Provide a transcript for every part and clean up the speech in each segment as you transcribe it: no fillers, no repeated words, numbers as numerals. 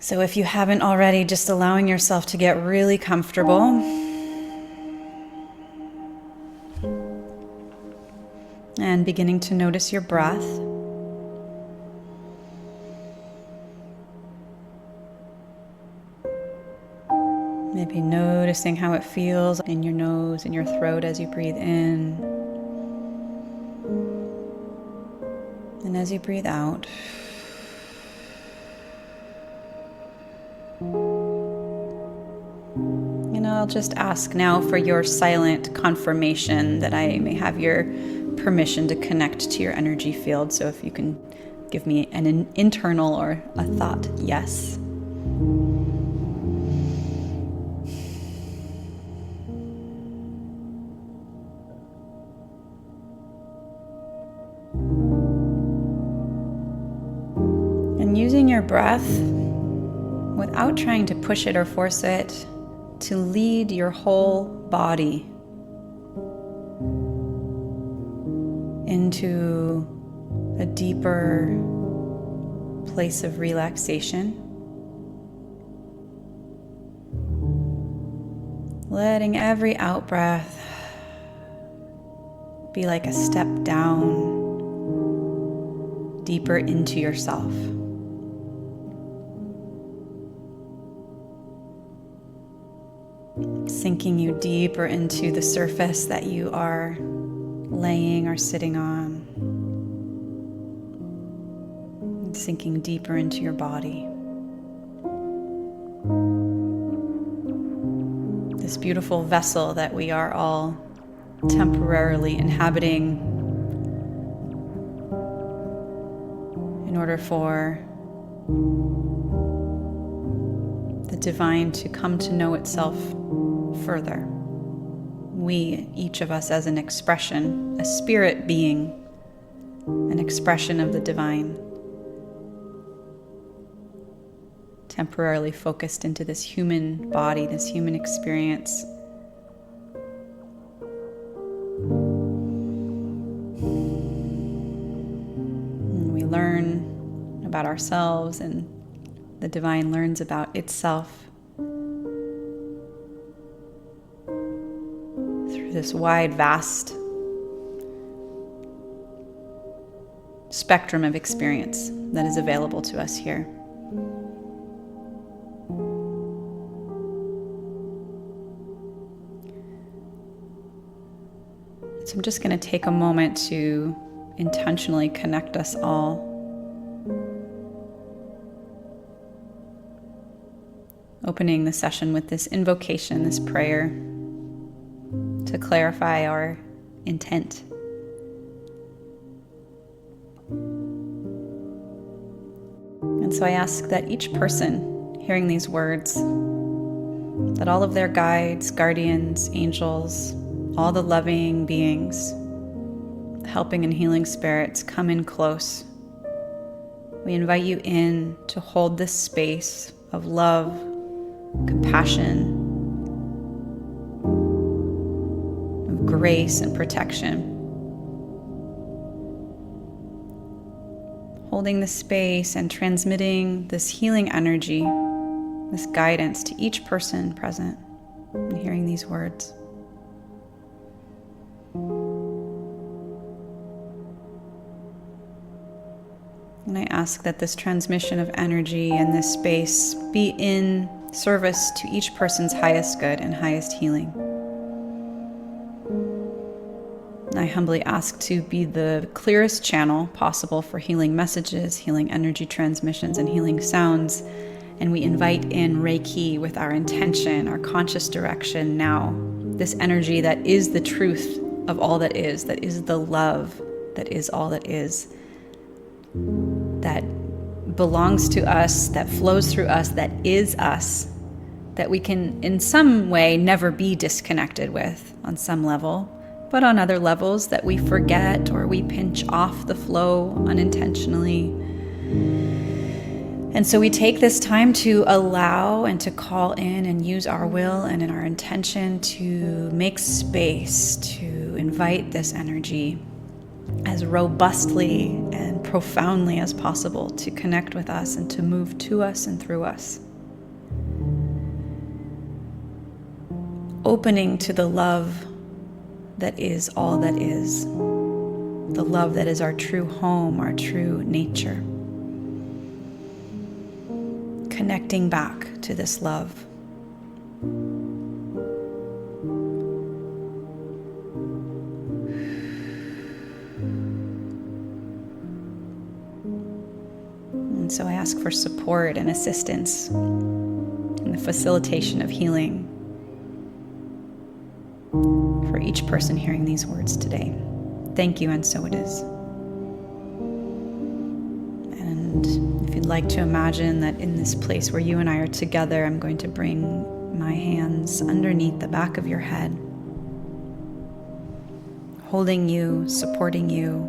So if you haven't already, just allowing yourself to get really comfortable. And beginning to notice your breath. Maybe noticing how it feels in your nose and your throat as you breathe in. And as you breathe out. And I'll just ask now for your silent confirmation that I may have your permission to connect to your energy field. So if you can give me an internal or a thought yes. And using your breath without trying to push it or force it to lead your whole body into a deeper place of relaxation. Letting every out-breath be like a step down, deeper into yourself. Sinking you deeper into the surface that you are laying or sitting on. Sinking deeper into your body. This beautiful vessel that we are all temporarily inhabiting in order for the divine to come to know itself further. We, each of us as an expression, a spirit being, an expression of the divine, temporarily focused into this human body, this human experience. And we learn about ourselves, and the divine learns about itself through this wide, vast spectrum of experience that is available to us here. So I'm just going to take a moment to intentionally connect us all. Opening the session with this invocation, this prayer, to clarify our intent. And so I ask that each person hearing these words, that all of their guides, guardians, angels, all the loving beings, helping and healing spirits come in close. We invite you in to hold this space of love, compassion, of grace and protection. Holding the space and transmitting this healing energy, this guidance to each person present and hearing these words. And I ask that this transmission of energy and this space be in service to each person's highest good and highest healing. I humbly ask to be the clearest channel possible for healing messages, healing energy transmissions, and healing sounds. And we invite in Reiki with our intention, our conscious direction now. This energy that is the truth of all that is the love that is all that is, that belongs to us, that flows through us, that is us, that we can in some way never be disconnected with on some level, but on other levels that we forget or we pinch off the flow unintentionally. And so we take this time to allow and to call in and use our will and in our intention to make space to invite this energy as robustly and profoundly as possible to connect with us and to move to us and through us. Opening to the love that is all that is, the love that is our true home, our true nature. Connecting back to this love. And so I ask for support and assistance in the facilitation of healing for each person hearing these words today. Thank you, and so it is. And if you'd like to imagine that in this place where you and I are together, I'm going to bring my hands underneath the back of your head, holding you, supporting you,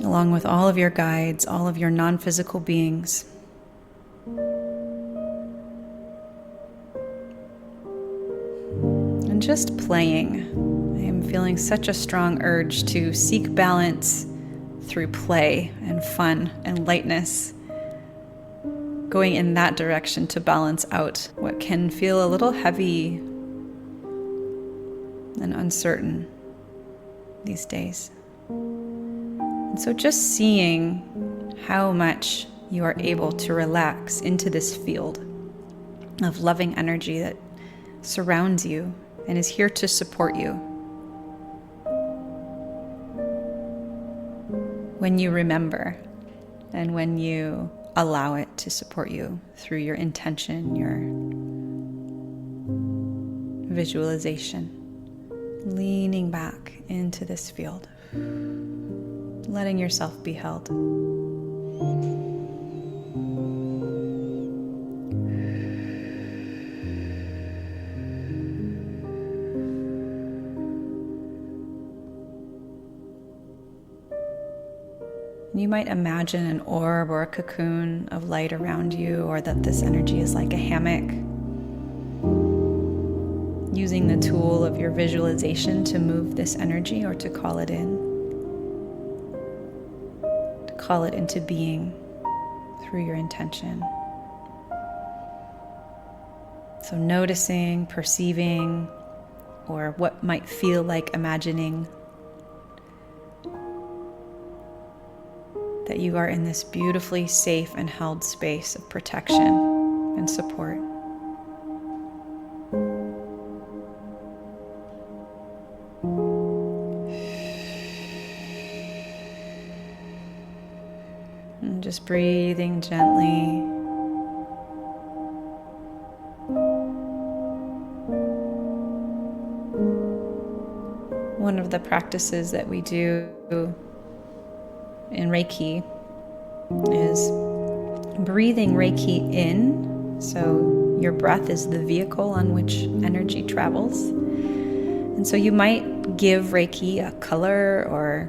along with all of your guides, all of your non-physical beings. And just playing. I am feeling such a strong urge to seek balance through play and fun and lightness, going in that direction to balance out what can feel a little heavy and uncertain these days. And so just seeing how much you are able to relax into this field of loving energy that surrounds you and is here to support you. When you remember and when you allow it to support you through your intention, your visualization, leaning back into this field, letting yourself be held. You might imagine an orb or a cocoon of light around you, or that this energy is like a hammock. Using the tool of your visualization to move this energy or to call it in. To call it into being through your intention. So noticing, perceiving, or what might feel like imagining that you are in this beautifully safe and held space of protection and support. And just breathing gently. One of the practices that we do in Reiki is breathing Reiki in. So your breath is the vehicle on which energy travels. And so you might give Reiki a color or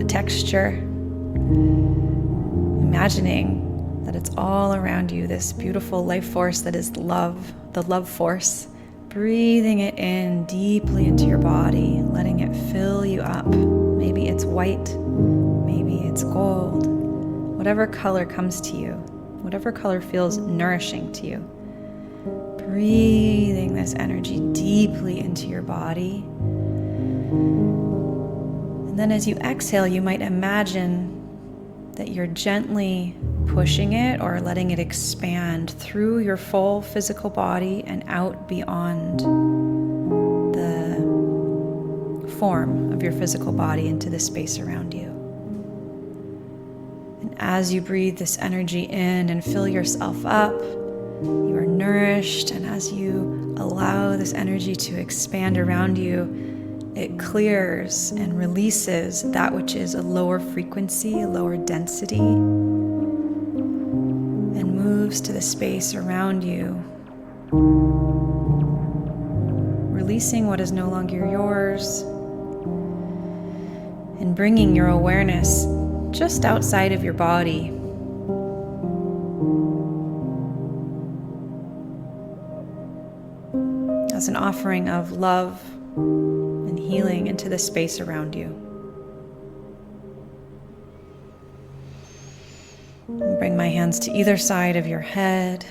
a texture, imagining that it's all around you, this beautiful life force that is love, the love force. Breathing it in deeply into your body, letting it fill you up. Maybe it's white, maybe it's gold, whatever color comes to you, whatever color feels nourishing to you. Breathing this energy deeply into your body. And then as you exhale, you might imagine that you're gently pushing it or letting it expand through your full physical body and out beyond the form of your physical body into the space around you. And as you breathe this energy in and fill yourself up, you are nourished, and as you allow this energy to expand around you, it clears and releases that which is a lower frequency, a lower density, and moves to the space around you, releasing what is no longer yours, and bringing your awareness just outside of your body. As an offering of love and healing into the space around you. Bring my hands to either side of your head.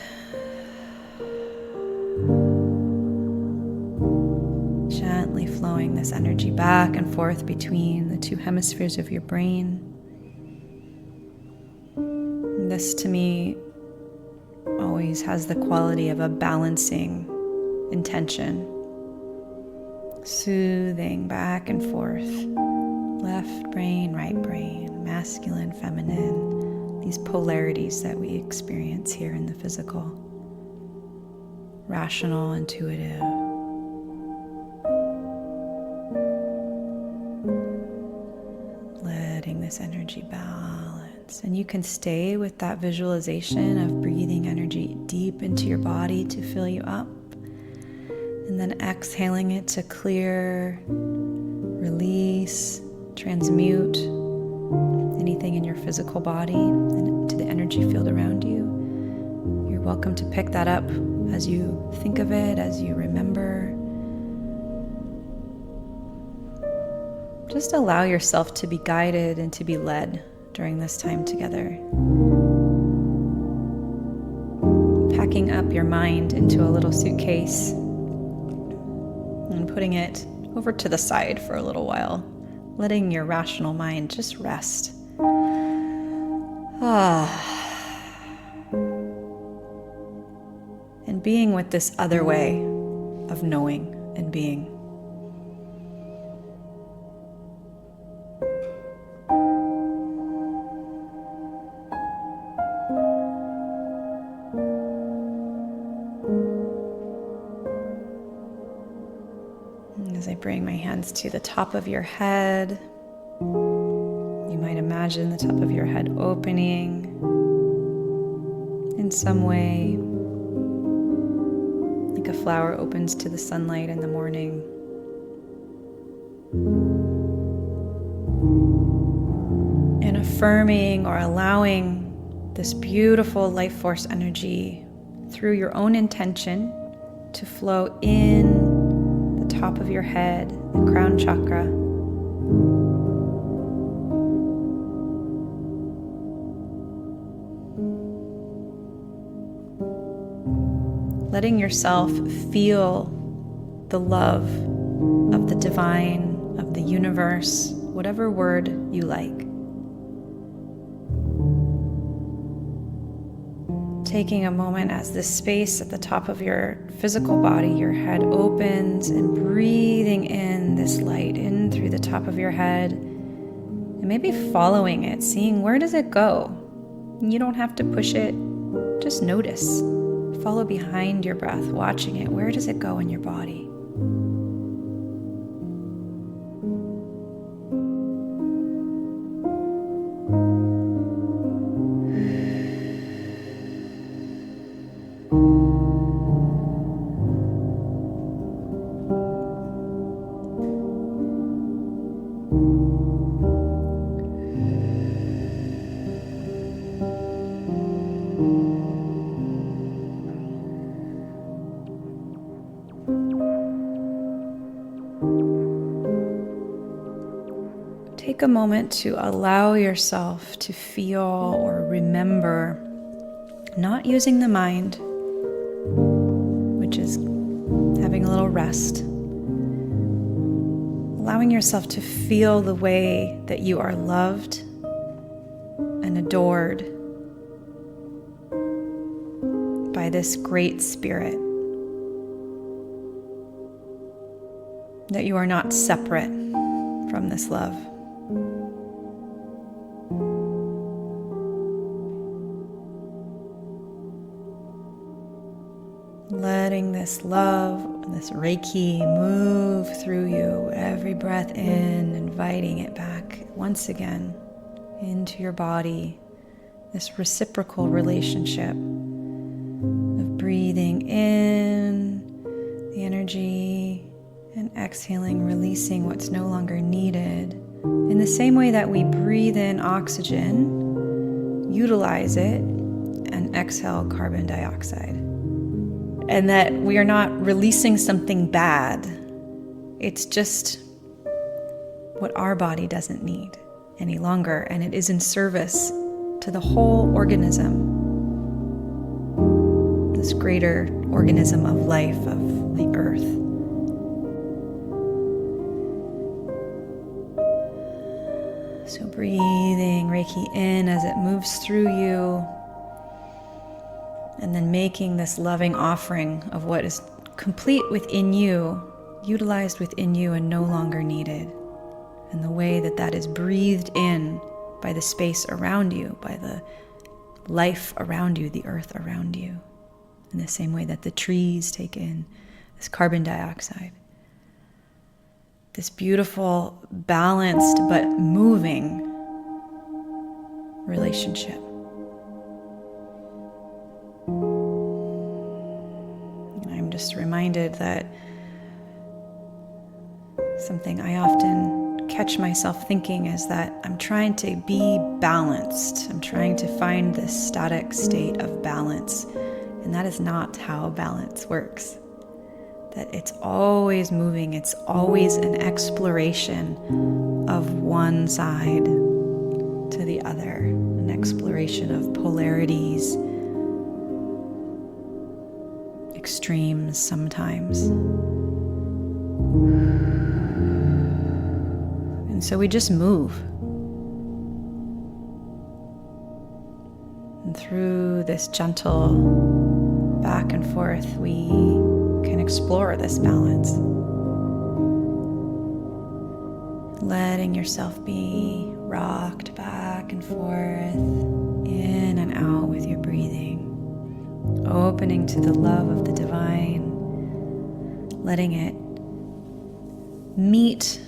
Gently flowing this energy back and forth between the two hemispheres of your brain. And this, to me, always has the quality of a balancing intention. Soothing back and forth. Left brain, right brain, masculine, feminine. These polarities that we experience here in the physical. Rational, intuitive. Letting this energy balance. And you can stay with that visualization of breathing energy deep into your body to fill you up. And then exhaling it to clear, release, transmute anything in your physical body and to the energy field around you. You're welcome to pick that up as you think of it, as you remember. Just allow yourself to be guided and to be led during this time together. Packing up your mind into a little suitcase and putting it over to the side for a little while, letting your rational mind just rest. And being with this other way of knowing and being. As I bring my hands to the top of your head, you might imagine the top of your head opening in some way, like a flower opens to the sunlight in the morning. And affirming or allowing this beautiful life force energy through your own intention to flow in top of your head, the crown chakra. Letting yourself feel the love of the divine, of the universe, whatever word you like. Taking a moment as this space at the top of your physical body, your head opens, and breathing in this light in through the top of your head, and maybe following it, seeing where does it go. You don't have to push it, just notice. Follow behind your breath, watching it. Where does it go in your body? Take a moment to allow yourself to feel or remember, not using the mind, which is having a little rest. Allowing yourself to feel the way that you are loved and adored by this great spirit. That you are not separate from this love. Letting this love, this Reiki move through you, every breath in, inviting it back once again into your body. This reciprocal relationship of breathing in the energy and exhaling, releasing what's no longer needed. In the same way that we breathe in oxygen, utilize it, and exhale carbon dioxide. And that we are not releasing something bad. It's just what our body doesn't need any longer, and it is in service to the whole organism, this greater organism of life, of the earth. So breathing Reiki in as it moves through you, and then making this loving offering of what is complete within you, utilized within you and no longer needed. And the way that that is breathed in by the space around you, by the life around you, the earth around you, in the same way that the trees take in this carbon dioxide. This beautiful, balanced, but moving relationship. And I'm just reminded that something I often catch myself thinking is that I'm trying to be balanced. I'm trying to find this static state of balance. And that is not how balance works. That it's always moving, it's always an exploration of one side to the other, an exploration of polarities, extremes sometimes. And so we just move. And through this gentle back and forth, we can explore this balance. Letting yourself be rocked back and forth, in and out with your breathing. Opening to the love of the divine. Letting it meet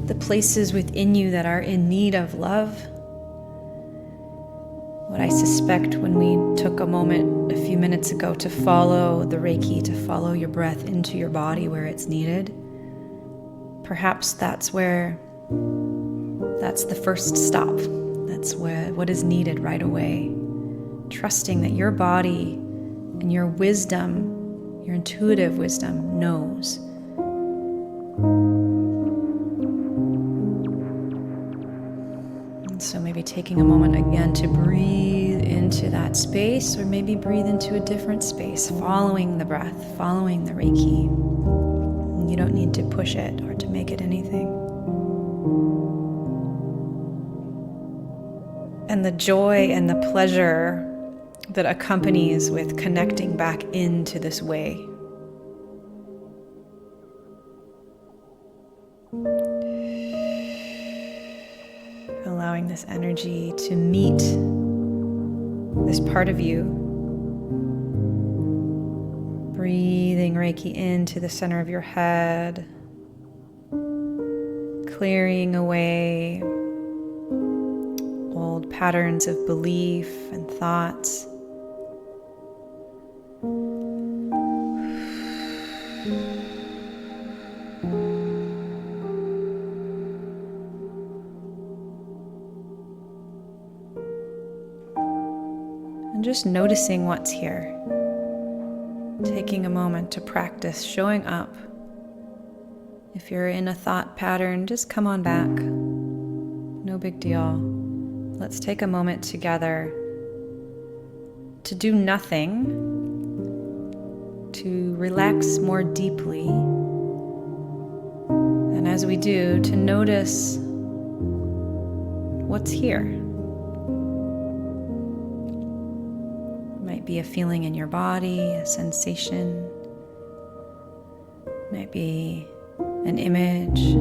the places within you that are in need of love. What I suspect when we took a moment a few minutes ago to follow the Reiki, to follow your breath into your body where it's needed, perhaps that's the first stop. That's what is needed right away. Trusting that your body and your wisdom, your intuitive wisdom, knows. So maybe taking a moment again to breathe into that space, or maybe breathe into a different space, following the breath, following the Reiki. You don't need to push it or to make it anything. And the joy and the pleasure that accompanies with connecting back into this way. Allowing this energy to meet this part of you. Breathing Reiki into the center of your head. Clearing away old patterns of belief and thoughts. And just noticing what's here. Taking a moment to practice showing up. If you're in a thought pattern, just come on back. No big deal. Let's take a moment together to do nothing, to relax more deeply. And as we do, to notice what's here. Be a feeling in your body, a sensation, might be an image.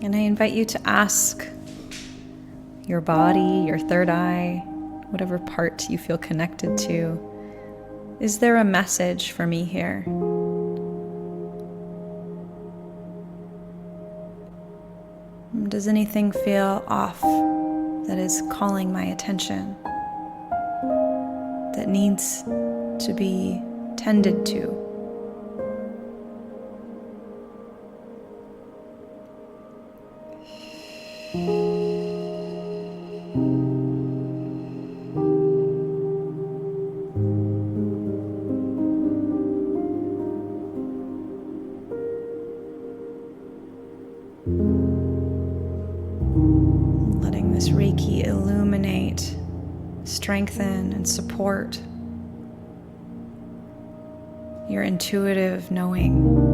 And I invite you to ask your body, your third eye, whatever part you feel connected to, is there a message for me here? Does anything feel off that is calling my attention, that needs to be tended to? Letting this Reiki illuminate, strengthen, and support your intuitive knowing.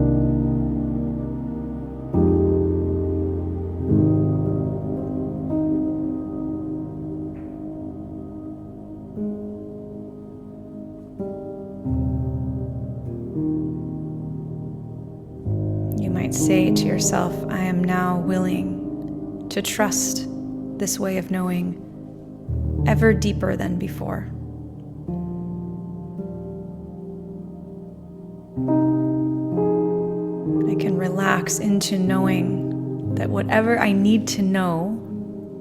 You might say to yourself, I am now willing to trust this way of knowing ever deeper than before. I can relax into knowing that whatever I need to know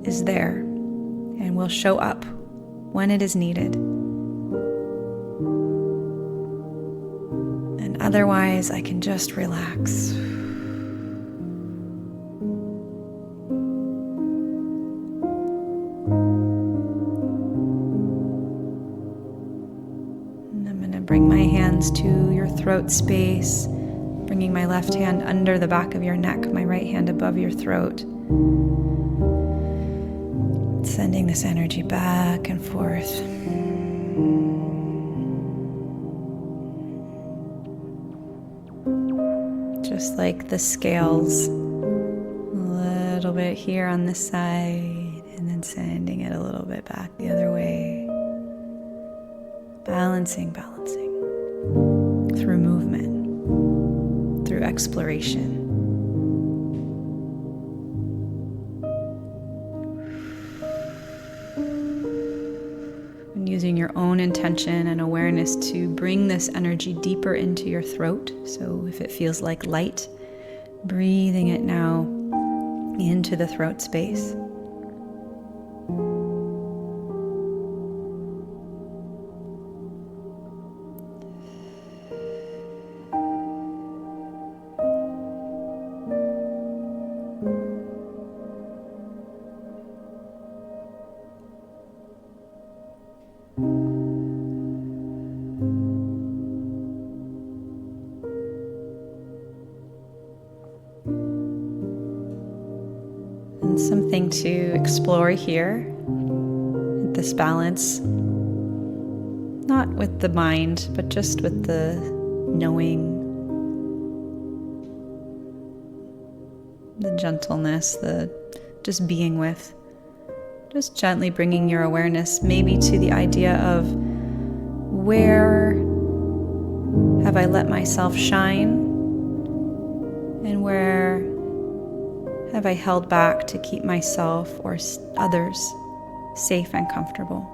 is there and will show up when it is needed. And otherwise, I can just relax. Bring my hands to your throat space, bringing my left hand under the back of your neck, my right hand above your throat. Sending this energy back and forth. Just like the scales, a little bit here on this side, and then sending it a little bit back the other way. Balancing through movement, through exploration. And using your own intention and awareness to bring this energy deeper into your throat. So if it feels like light, breathing it now into the throat space. And something to explore here, this balance, not with the mind, but just with the knowing, the gentleness, the just being with, just gently bringing your awareness maybe to the idea of where have I let myself shine and where have I held back to keep myself or others safe and comfortable?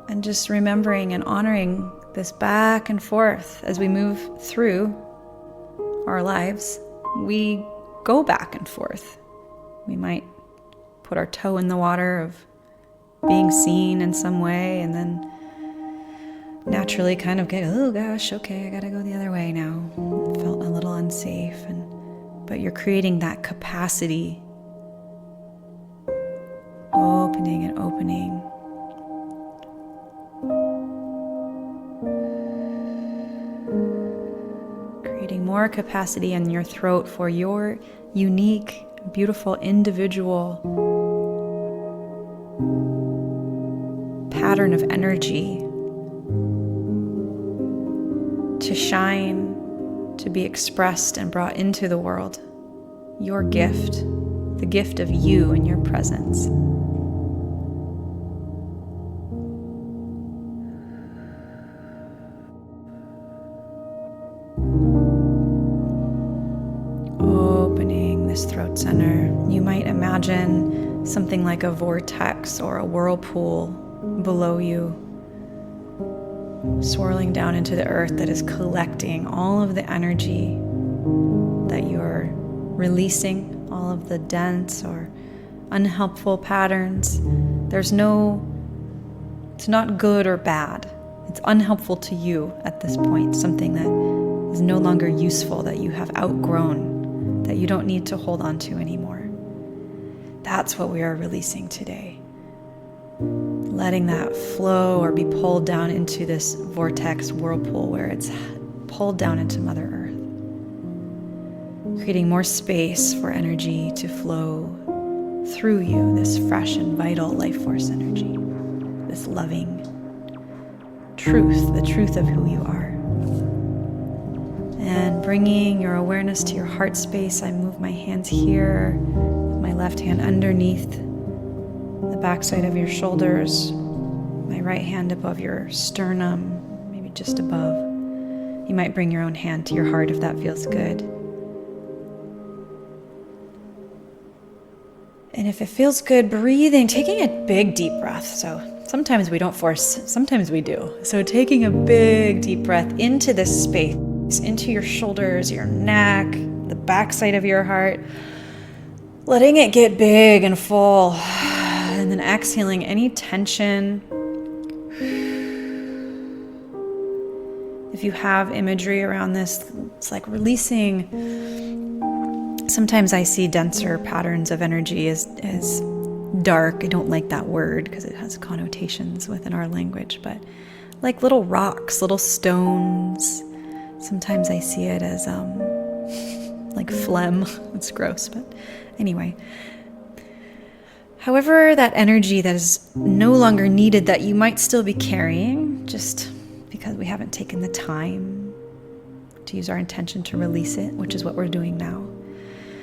And just remembering and honoring this back and forth as we move through our lives. We go back and forth. We might put our toe in the water of being seen in some way and then naturally kind of get, oh gosh, okay, I gotta go the other way now. Felt a little unsafe, but you're creating that capacity, opening and opening. Creating more capacity in your throat for your unique, beautiful, individual pattern of energy to shine, to be expressed and brought into the world. Your gift, the gift of you and your presence. Opening this throat center. You might imagine something like a vortex or a whirlpool below you, swirling down into the earth that is collecting all of the energy that you're releasing, all of the dense or unhelpful patterns. It's not good or bad. It's unhelpful to you at this point, something that is no longer useful, that you have outgrown, that you don't need to hold on to anymore. That's what we are releasing today. Letting that flow or be pulled down into this vortex whirlpool where it's pulled down into Mother Earth, creating more space for energy to flow through you, this fresh and vital life force energy, this loving truth, the truth of who you are. And bringing your awareness to your heart space, I move my hands here, my left hand underneath the backside of your shoulders, my right hand above your sternum, maybe just above. You might bring your own hand to your heart if that feels good. And if it feels good, breathing, taking a big deep breath. So sometimes we don't force, sometimes we do. So taking a big deep breath into this space, into your shoulders, your neck, the backside of your heart, letting it get big and full. And then exhaling any tension. If you have imagery around this, it's like releasing. Sometimes I see denser patterns of energy as dark. I don't like that word because it has connotations within our language, but like little rocks, little stones. Sometimes I see it as like phlegm. It's gross, but anyway. However, that energy that is no longer needed, that you might still be carrying, just because we haven't taken the time to use our intention to release it, which is what we're doing now.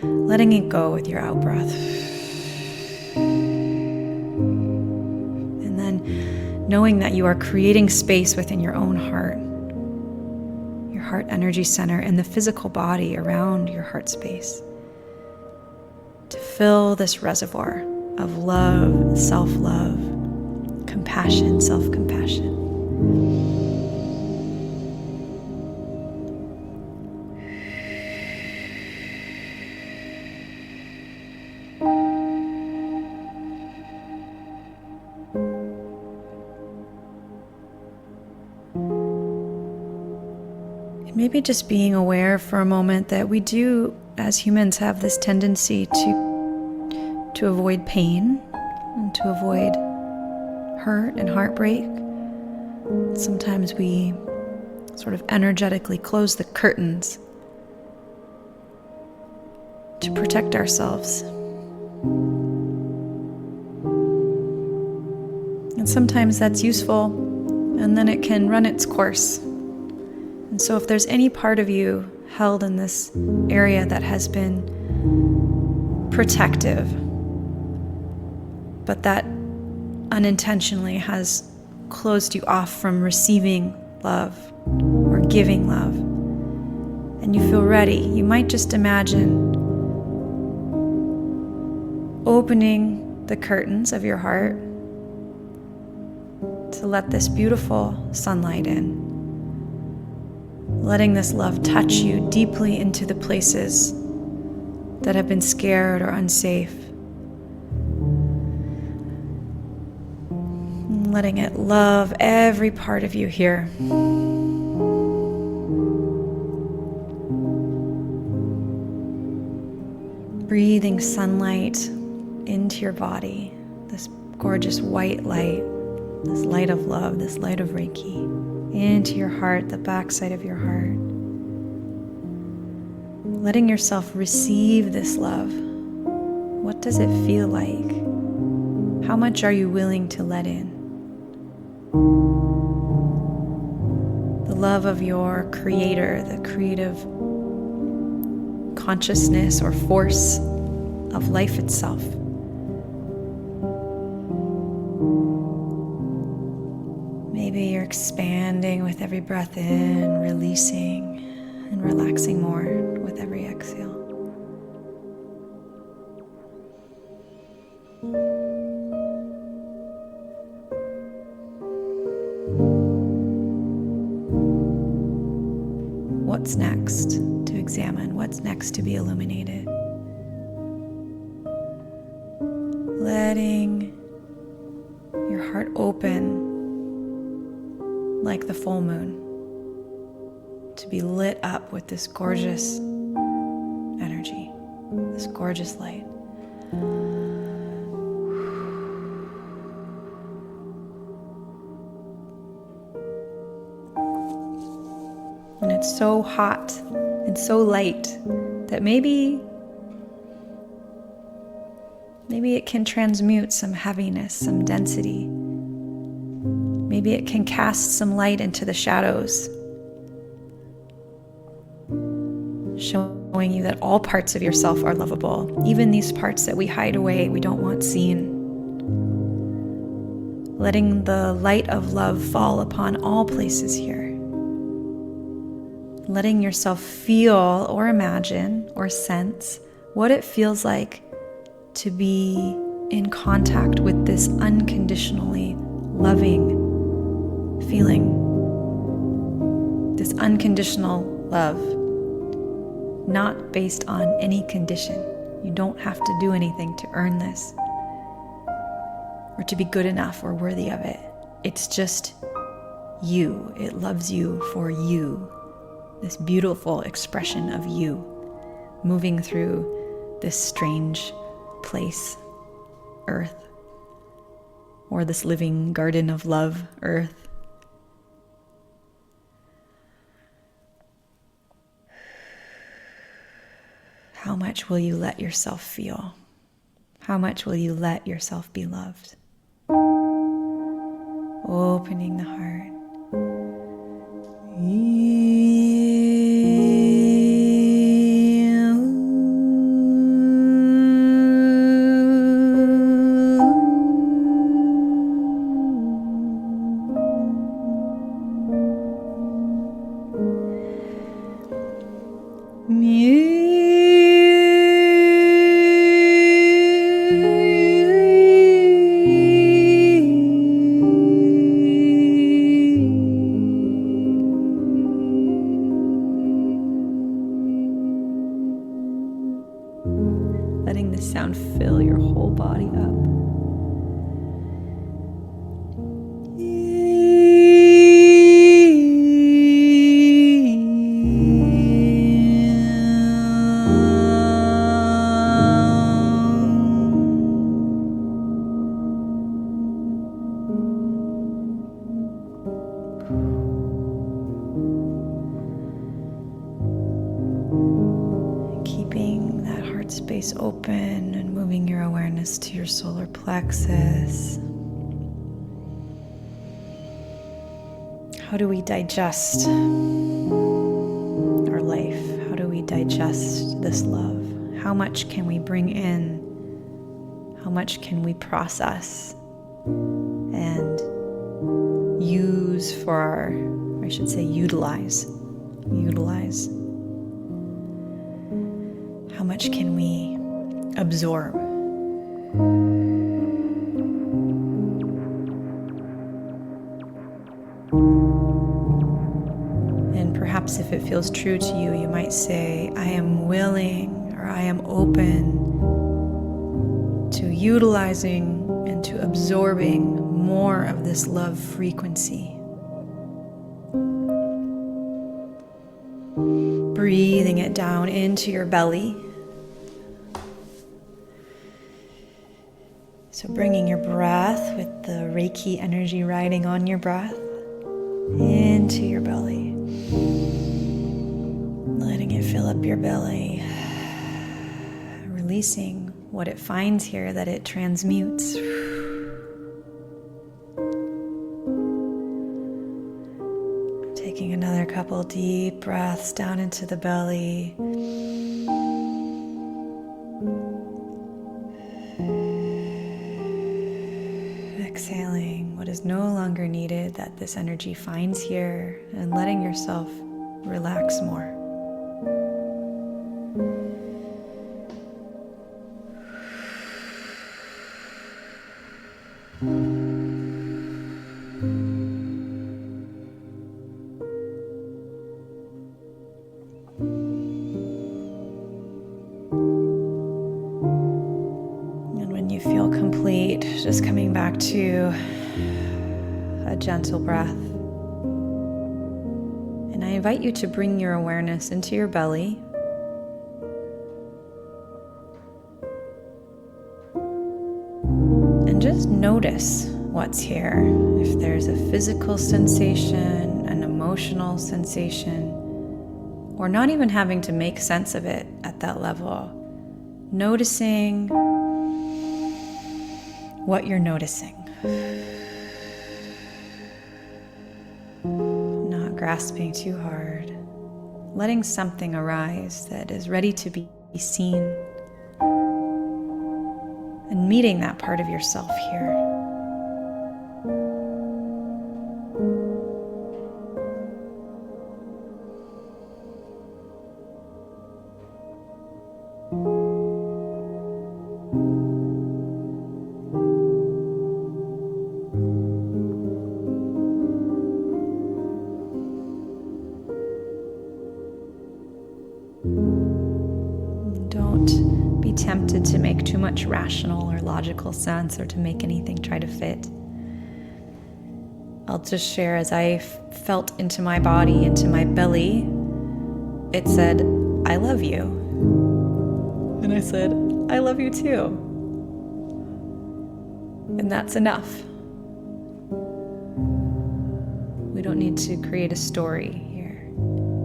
Letting it go with your out breath. And then knowing that you are creating space within your own heart energy center, and the physical body around your heart space to fill this reservoir of love, self-love, compassion, self-compassion. Maybe just being aware for a moment that we do, as humans, have this tendency to avoid pain and to avoid hurt and heartbreak. Sometimes we sort of energetically close the curtains to protect ourselves. And sometimes that's useful, and then it can run its course. And so if there's any part of you held in this area that has been protective, but that unintentionally has closed you off from receiving love or giving love, and you feel ready, you might just imagine opening the curtains of your heart to let this beautiful sunlight in. Letting this love touch you deeply into the places that have been scared or unsafe. Letting it love every part of you here. Breathing sunlight into your body, this gorgeous white light, this light of love, this light of Reiki, into your heart, the backside of your heart. Letting yourself receive this love. What does it feel like? How much are you willing to let in? The love of your creator, the creative consciousness or force of life itself. Maybe you're expanding with every breath in, releasing and relaxing more with every exhale. What's next to examine? What's next to be illuminated? Letting your heart open like the full moon, to be lit up with this gorgeous energy, this gorgeous light. And it's so hot and so light that maybe it can transmute some heaviness, some density. Maybe it can cast some light into the shadows, showing you that all parts of yourself are lovable, even these parts that we hide away, we don't want seen. Letting the light of love fall upon all places here. Letting yourself feel or imagine or sense what it feels like to be in contact with this unconditionally loving feeling. This unconditional love, not based on any condition. You don't have to do anything to earn this, or to be good enough or worthy of it. It's just you. It loves you for you. This beautiful expression of you moving through this strange place, Earth, or this living garden of love, Earth. How much will you let yourself feel? How much will you let yourself be loved? Opening the heart. Letting the sound fill your whole body up. Keeping that heart space open and moving your awareness to your solar plexus. How do we digest our life? How do we digest this love? How much can we bring in? How much can we process and use for our, I should say utilize. How much can we absorb? And perhaps if it feels true to you, you might say, I am willing, or I am open to utilizing and to absorbing more of this love frequency. Breathing it down into your belly. So bringing your breath with the Reiki energy riding on your breath into your belly. Letting it fill up your belly. Releasing what it finds here that it transmutes. Taking another couple deep breaths down into the belly. Exhaling what is no longer needed that this energy finds here, and letting yourself relax more. You feel complete, just coming back to a gentle breath. And I invite you to bring your awareness into your belly. And just notice what's here. If there's a physical sensation, an emotional sensation, or not even having to make sense of it at that level. Noticing what you're noticing. Not grasping too hard. Letting something arise that is ready to be seen. And meeting that part of yourself here. Don't be tempted to make too much rational or logical sense or to make anything try to fit. I'll just share, as I felt into my body, into my belly, it said, "I love you." And I said, "I love you too." And that's enough. We don't need to create a story here.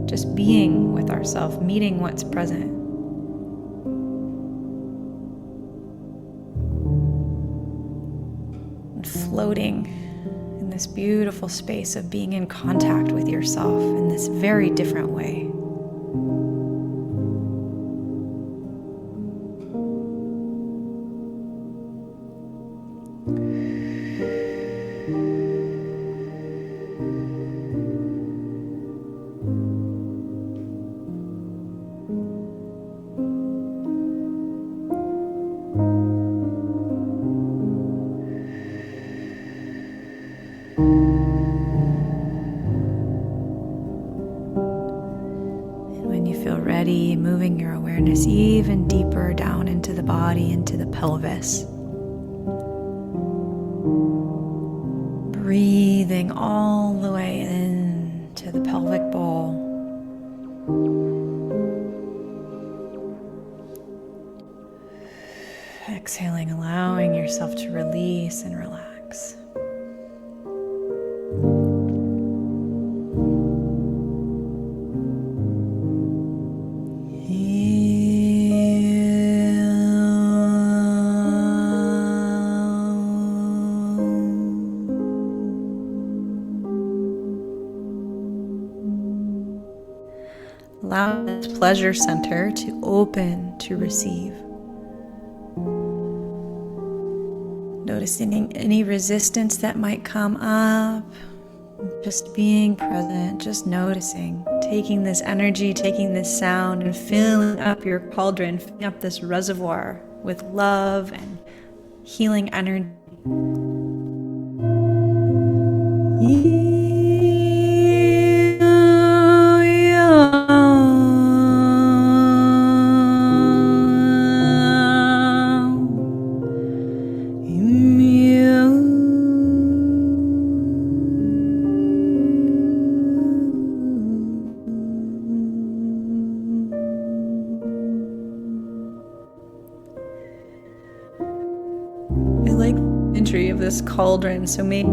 Just being with ourselves, meeting what's present. And floating in this beautiful space of being in contact with yourself in this very different way. Ready, moving your awareness even deeper down into the body, into the pelvis. Breathing all the way into the pelvic bowl. Exhaling, allowing yourself to release and relax. Allow this pleasure center to open to receive. Noticing any resistance that might come up. Just being present, just noticing. Taking this energy, taking this sound, and filling up your cauldron, filling up this reservoir with love and healing energy. Of this cauldron, so maybe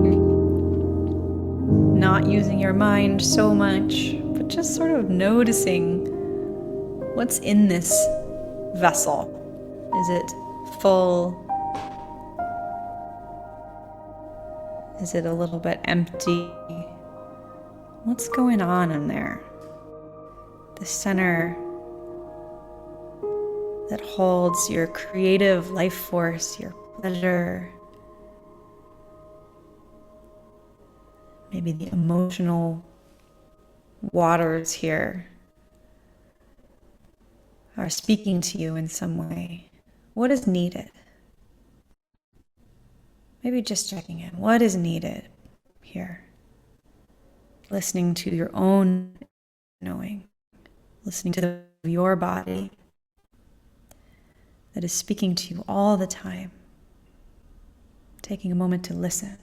not using your mind so much, but just sort of noticing what's in this vessel. Is it full? Is it a little bit empty? What's going on in there? The center that holds your creative life force, your pleasure, maybe the emotional waters here are speaking to you in some way. What is needed? Maybe just checking in. What is needed here? Listening to your own knowing. Listening to your body that is speaking to you all the time. Taking a moment to listen.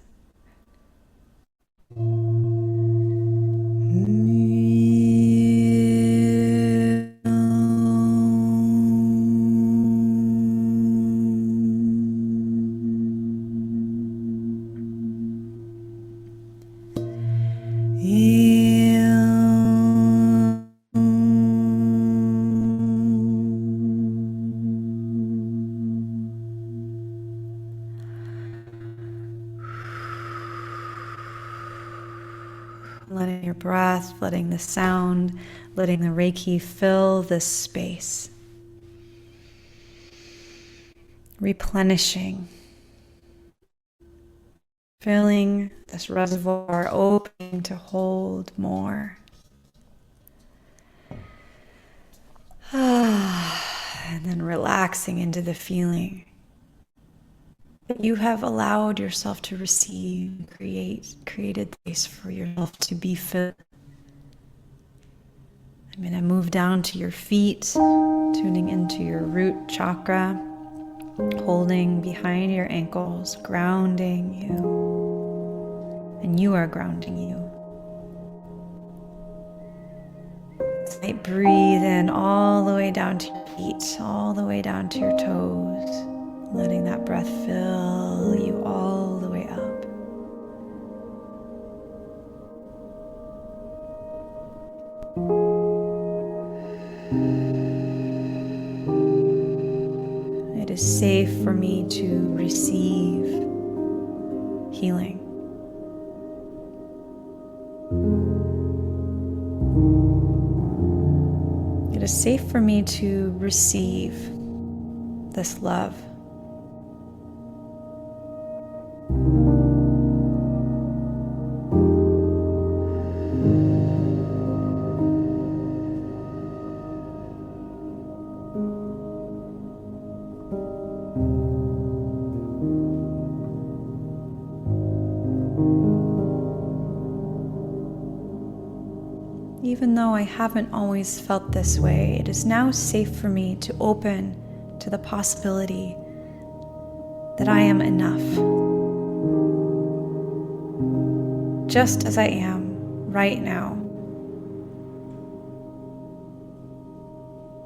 breath, letting the sound, letting the Reiki fill this space. Replenishing. Filling this reservoir open to hold more. And then relaxing into the feeling that you have allowed yourself to receive, created space for yourself to be filled. I'm going to move down to your feet, tuning into your root chakra, holding behind your ankles, grounding you, and you are grounding you. Might breathe in all the way down to your feet, all the way down to your toes, letting that breath fill you all the way up. It is safe for me to receive healing. It is safe for me to receive this love. Even though I haven't always felt this way, it is now safe for me to open to the possibility that I am enough. Just as I am right now.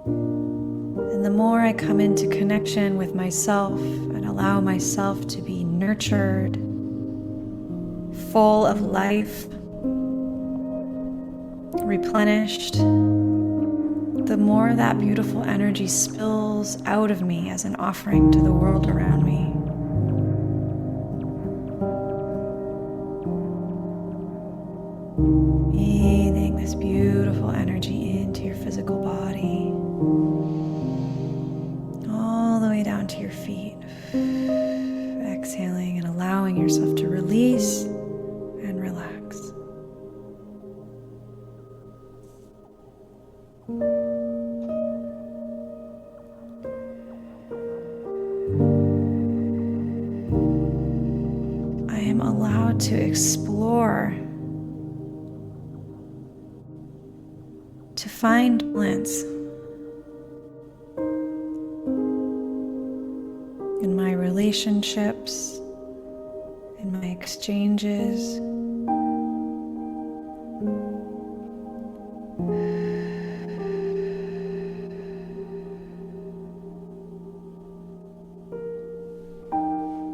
And the more I come into connection with myself and allow myself to be nurtured, full of life, replenished, the more that beautiful energy spills out of me as an offering to the world around me. Breathing this beautiful energy into your physical body, all the way down to your feet. Exhaling and allowing yourself to release and relax. I am allowed to explore, to find balance in my relationships, in my exchanges.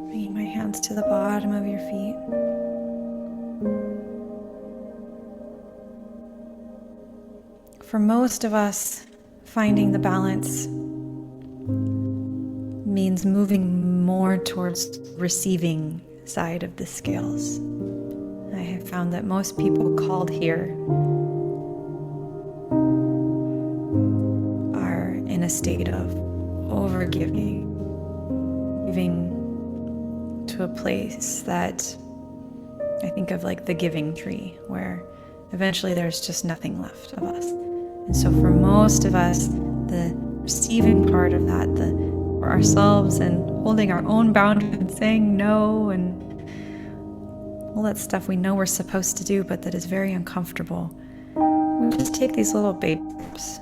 Bringing my hands to the bottom of your feet. For most of us, finding the balance means moving more towards receiving side of the scales. I have found that most people called here are in a state of overgiving, giving to a place that I think of like the giving tree, where eventually there's just nothing left of us. And so for most of us, the receiving part of that, for ourselves and holding our own boundaries and saying no and all that stuff we know we're supposed to do, but that is very uncomfortable. We just take these little baby steps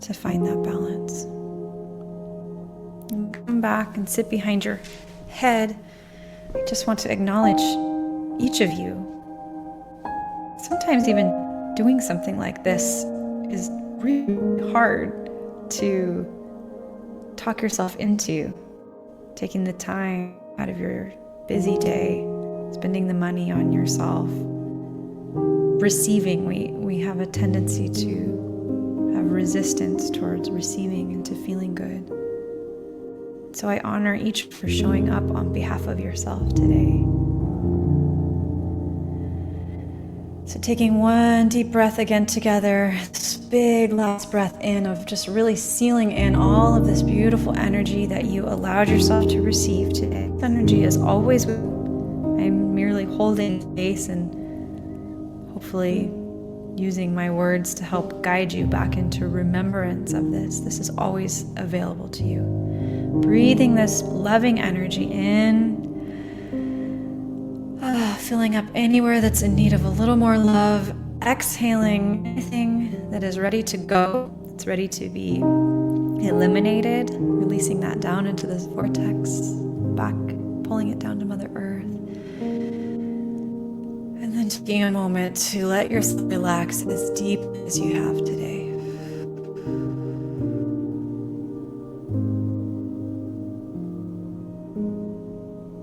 to find that balance. And come back and sit behind your head. I just want to acknowledge each of you. Sometimes even doing something like this is really hard to talk yourself into. Taking the time out of your busy day, spending the money on yourself, receiving. We have a tendency to have resistance towards receiving and to feeling good. So I honor each for showing up on behalf of yourself today. So taking one deep breath again together, this big last breath in of just really sealing in all of this beautiful energy that you allowed yourself to receive today. This energy is always with you. I'm merely holding space and hopefully using my words to help guide you back into remembrance of this. This is always available to you. Breathing this loving energy in, filling up anywhere that's in need of a little more love, exhaling anything that is ready to go, it's ready to be eliminated, releasing that down into this vortex, back, pulling it down to Mother Earth. And then taking a moment to let yourself relax as deep as you have today.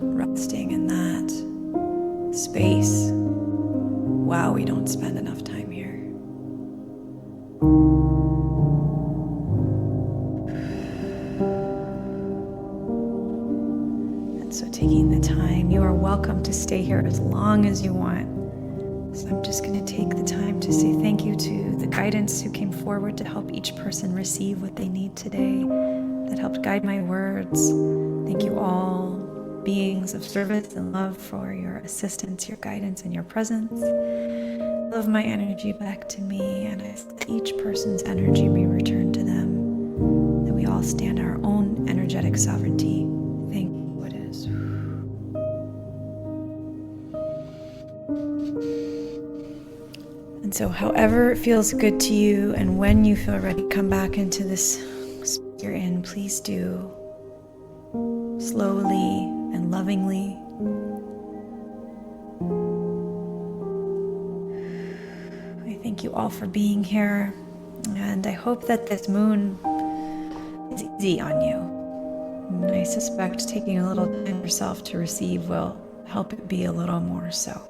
Resting in that space. Wow, we don't spend enough time here. And so taking the time, you are welcome to stay here as long as you want. So I'm just going to take the time to say thank you to the guidance who came forward to help each person receive what they need today, that helped guide my words. Thank you all, beings of service and love, for your assistance, your guidance, and your presence. I love my energy back to me, and I ask that each person's energy be returned to them, that we all stand our own energetic sovereignty. Thank you, what is. And so however it feels good to you, and when you feel ready, come back into this space you're in. Please do. Slowly and lovingly. I thank you all for being here, and I hope that this moon is easy on you. And I suspect taking a little time yourself to receive will help it be a little more so.